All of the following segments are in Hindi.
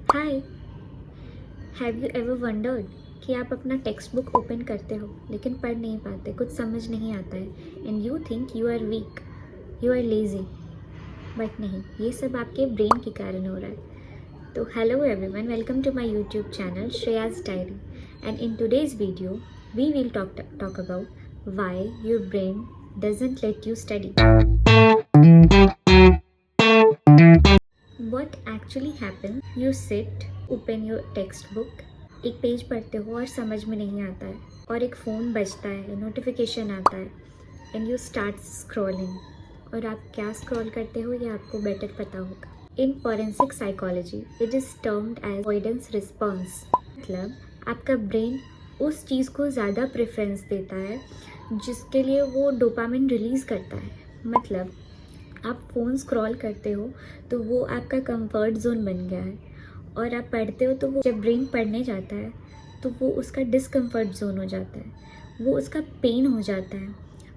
Hi, have you ever wondered कि आप अपना टेक्स्ट बुक ओपन करते हो लेकिन पढ़ नहीं पाते, कुछ समझ नहीं आता है and you think you are weak, you are lazy. But नहीं, ये सब आपके ब्रेन के कारण हो रहा है। तो hello everyone, welcome to my YouTube channel Shreyas diary and in today's video we will talk about why your brain doesn't let you study. What actually happens? You sit, open your textbook, एक पेज पढ़ते हो और समझ में नहीं आता है और एक फ़ोन बजता है, नोटिफिकेशन आता है एंड यू स्टार्ट स्क्रॉलिंग। और आप क्या स्क्रॉल करते हो ये आपको बेटर पता होगा। In forensic psychology it is termed as avoidance response. मतलब आपका ब्रेन उस चीज़ को ज़्यादा प्रेफरेंस देता है जिसके लिए वो डोपामिन रिलीज़ करता है। मतलब आप फ़ोन स्क्रॉल करते हो तो वो आपका कंफर्ट जोन बन गया है, और आप पढ़ते हो तो वो जब ब्रेन पढ़ने जाता है तो वो उसका डिसकम्फर्ट जोन हो जाता है, वो उसका पेन हो जाता है।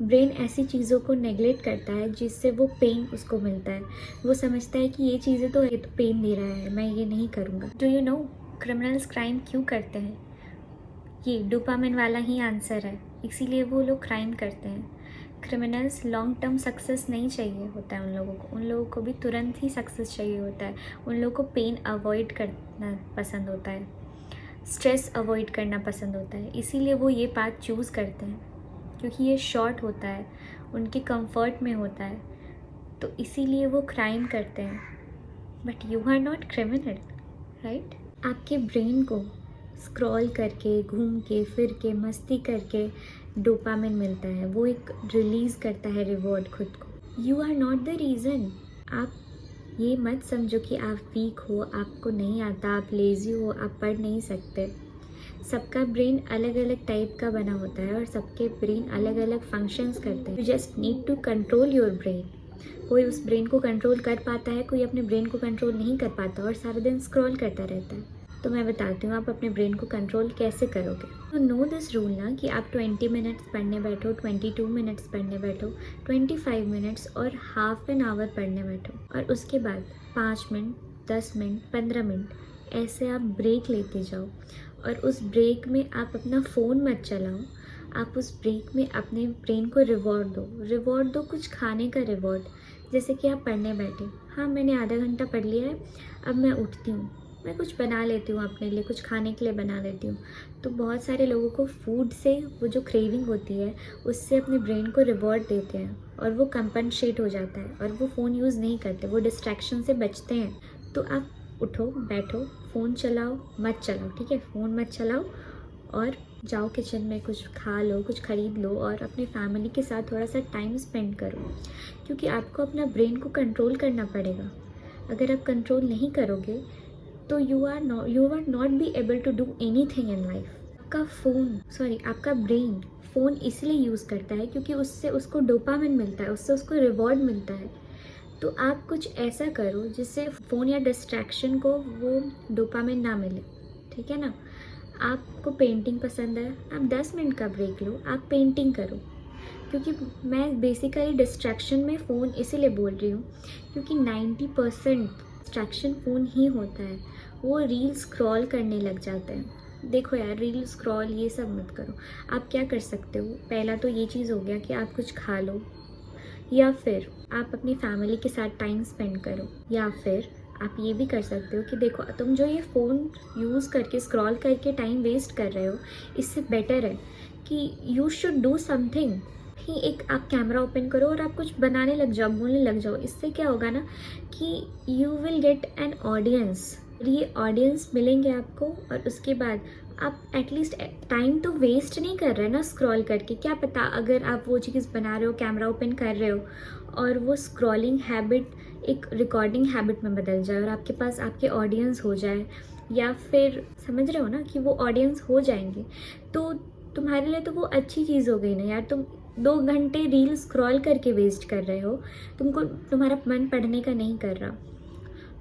ब्रेन ऐसी चीज़ों को नेगलेक्ट करता है जिससे वो पेन उसको मिलता है। वो समझता है कि ये चीज़ें तो ये तो पेन दे रहा है, मैं ये नहीं करूँगा। Do you know criminals crime क्यों करते हैं? ये डोपामिन वाला ही आंसर है, इसीलिए वो लोग क्राइम करते हैं। क्रिमिनल्स लॉन्ग टर्म सक्सेस नहीं चाहिए होता है उन लोगों को भी तुरंत ही सक्सेस चाहिए होता है। उन लोगों को पेन अवॉइड करना पसंद होता है, स्ट्रेस अवॉइड करना पसंद होता है, इसीलिए वो ये पाथ चूज़ करते हैं क्योंकि ये शॉर्ट होता है, उनके कंफर्ट में होता है, तो इसीलिए वो क्राइम करते हैं। But you are not criminal, right? आपके ब्रेन को स्क्रॉल करके, घूम के, फिर के, मस्ती करके डोपामिन मिलता है, वो एक रिलीज़ करता है रिवॉर्ड खुद को। You are not the reason. आप ये मत समझो कि आप वीक हो, आपको नहीं आता, आप लेज़ी हो, आप पढ़ नहीं सकते। सबका ब्रेन अलग अलग टाइप का बना होता है और सबके ब्रेन अलग अलग फंक्शंस करते हैं। You just need to control your brain. कोई उस ब्रेन को कंट्रोल कर पाता है, कोई अपने ब्रेन को कंट्रोल नहीं कर पाता और सारा दिन स्क्रॉल करता रहता है। तो मैं बताती हूँ आप अपने ब्रेन को कंट्रोल कैसे करोगे। तो नो दिस रूल ना कि आप 20 मिनट्स पढ़ने बैठो, 22 मिनट्स पढ़ने बैठो, 25 मिनट्स और हाफ एन आवर पढ़ने बैठो, और उसके बाद 5 मिनट, 10 मिनट, 15 मिनट ऐसे आप ब्रेक लेते जाओ। और उस ब्रेक में आप अपना फ़ोन मत चलाओ। आप उस ब्रेक में अपने ब्रेन को रिवॉर्ड दो कुछ खाने का रिवॉर्ड। जैसे कि आप पढ़ने बैठे, हाँ मैंने आधा घंटा पढ़ लिया है, अब मैं उठती हूँ, मैं कुछ बना लेती हूँ अपने लिए, कुछ खाने के लिए बना लेती हूँ। तो बहुत सारे लोगों को फूड से वो जो क्रेविंग होती है उससे अपने ब्रेन को रिवॉर्ड देते हैं और वो कंपनसेट हो जाता है और वो फ़ोन यूज़ नहीं करते, वो डिस्ट्रैक्शन से बचते हैं। तो आप उठो, बैठो, फ़ोन चलाओ मत चलाओ, ठीक है? फ़ोन मत चलाओ और जाओ किचन में, कुछ खा लो, कुछ ख़रीद लो और अपने फैमिली के साथ थोड़ा सा टाइम स्पेंड करो, क्योंकि आपको अपना ब्रेन को कंट्रोल करना पड़ेगा। अगर आप कंट्रोल नहीं करोगे तो you are not be able to do anything in life. आपका ब्रेन फ़ोन इसलिए यूज़ करता है क्योंकि उससे उसको डोपामिन मिलता है, उससे उसको रिवॉर्ड मिलता है। तो आप कुछ ऐसा करो जिससे फ़ोन या डिस्ट्रैक्शन को वो डोपामिन ना मिले, ठीक है ना? आपको पेंटिंग पसंद है, आप 10 मिनट का ब्रेक लो, आप पेंटिंग करो। क्योंकि मैं बेसिकली डिस्ट्रैक्शन में फ़ोन इसीलिए बोल रही हूँ क्योंकि 90% डिस्ट्रैक्शन फ़ोन ही होता है। वो रील स्क्रॉल करने लग जाते हैं। देखो यार, रील स्क्रॉल ये सब मत करो। आप क्या कर सकते हो, पहला तो ये चीज़ हो गया कि आप कुछ खा लो, या फिर आप अपनी फैमिली के साथ टाइम स्पेंड करो, या फिर आप ये भी कर सकते हो कि देखो तुम जो ये फ़ोन यूज़ करके स्क्रॉल करके टाइम वेस्ट कर रहे हो, इससे बेटर है कि यू शुड डू समथिंग ही। एक आप कैमरा ओपन करो और आप कुछ बनाने लग जाओ, बोलने लग जाओ। इससे क्या होगा ना कि you will get an audience, ये ऑडियंस मिलेंगे आपको, और उसके बाद आप एटलीस्ट टाइम तो वेस्ट नहीं कर रहे ना स्क्रॉल करके। क्या पता अगर आप वो चीज़ बना रहे हो, कैमरा ओपन कर रहे हो और वो स्क्रॉलिंग हैबिट एक रिकॉर्डिंग हैबिट में बदल जाए और आपके पास आपके ऑडियंस हो जाए, या फिर समझ रहे हो ना कि वो ऑडियंस हो जाएंगे, तो तुम्हारे लिए तो वो अच्छी चीज़ हो गई ना यार। तुम 2 घंटे रील स्क्रॉल करके वेस्ट कर रहे हो, तुम्हारा मन पढ़ने का नहीं कर रहा।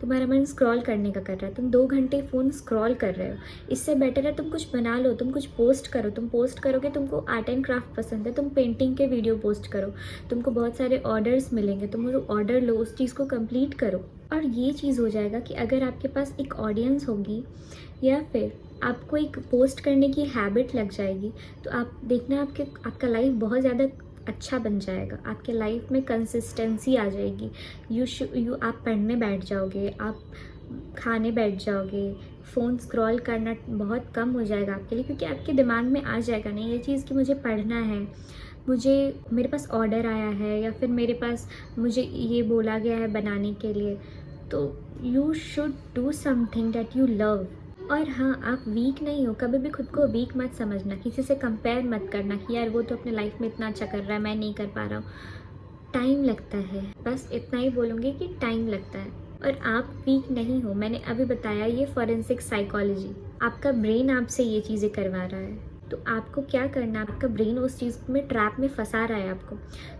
तुम्हारा मन स्क्रॉल करने का कर रहा है, तुम 2 घंटे फ़ोन स्क्रॉल कर रहे हो। इससे बेटर है तुम कुछ बना लो, तुम कुछ पोस्ट करो। तुम पोस्ट करोगे, तुमको आर्ट एंड क्राफ्ट पसंद है, तुम पेंटिंग के वीडियो पोस्ट करो, तुमको बहुत सारे ऑर्डर्स मिलेंगे, तुम वो ऑर्डर लो, उस चीज़ को कंप्लीट करो। और ये चीज़ हो जाएगा कि अगर आपके पास एक ऑडियंस होगी या फिर आपको एक पोस्ट करने की हैबिट लग जाएगी, तो आप देखना आपका लाइफ बहुत ज़्यादा अच्छा बन जाएगा। आपके लाइफ में कंसिस्टेंसी आ जाएगी। आप पढ़ने बैठ जाओगे, आप खाने बैठ जाओगे, फ़ोन स्क्रॉल करना बहुत कम हो जाएगा आपके लिए, क्योंकि आपके दिमाग में आ जाएगा नहीं ये चीज़ कि मुझे पढ़ना है, मेरे पास ऑर्डर आया है, या फिर मेरे पास मुझे ये बोला गया है बनाने के लिए। तो you should do something that you love. और हाँ, आप वीक नहीं हो, कभी भी खुद को वीक मत समझना, किसी से कंपेयर मत करना कि यार वो तो अपने लाइफ में इतना अच्छा कर रहा है, मैं नहीं कर पा रहा हूँ। टाइम लगता है, बस इतना ही बोलूँगी कि टाइम लगता है। और आप वीक नहीं हो, मैंने अभी बताया, ये फॉरेंसिक साइकोलॉजी, आपका ब्रेन आपसे ये चीज़ें करवा रहा है। तो आपको क्या करना है, आपका ब्रेन उस चीज़ में ट्रैप में फंसा रहा है आपको,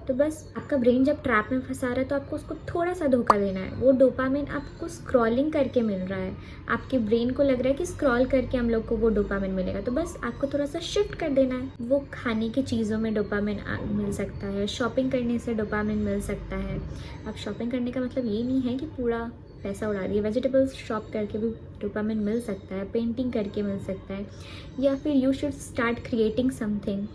तो बस आपका ब्रेन जब ट्रैप में फंसा रहा है तो आपको उसको थोड़ा सा धोखा देना है। वो डोपामिन आपको स्क्रॉलिंग करके मिल रहा है, आपके ब्रेन को लग रहा है कि स्क्रॉल करके हम लोग को वो डोपामिन मिलेगा, तो बस आपको थोड़ा सा शिफ्ट कर देना है। वो खाने की चीज़ों में डोपामिन मिल सकता है, शॉपिंग करने से डोपामिन मिल सकता है। अब शॉपिंग करने का मतलब ये नहीं है कि पूरा पैसा उड़ा रही है, वेजिटेबल्स शॉप करके भी डोपामिन मिल सकता है, पेंटिंग करके मिल सकता है, या फिर you should start creating something.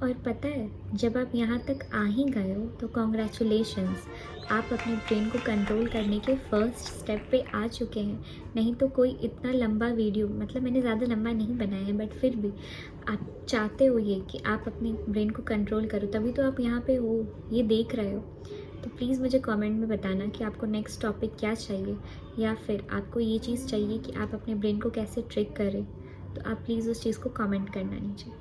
और पता है, जब आप यहाँ तक आ ही गए हो तो कॉन्ग्रेचुलेशंस, आप अपने ब्रेन को कंट्रोल करने के फर्स्ट स्टेप पे आ चुके हैं। नहीं तो कोई इतना लंबा वीडियो, मतलब मैंने ज़्यादा लंबा नहीं बनाया है, बट फिर भी आप चाहते हो ये कि आप अपने ब्रेन को कंट्रोल करो, तभी तो आप यहाँ पे हो, ये देख रहे हो। तो प्लीज़ मुझे कमेंट में बताना कि आपको नेक्स्ट टॉपिक क्या चाहिए, या फिर आपको ये चीज़ चाहिए कि आप अपने ब्रेन को कैसे ट्रिक करें। तो आप प्लीज़ उस चीज़ को कमेंट करना नीचे।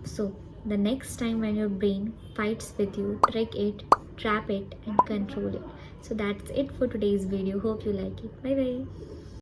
So, the next time when your brain fights with you, trick it, trap it, and control it. So that's it for today's video. Hope you like it. Bye bye.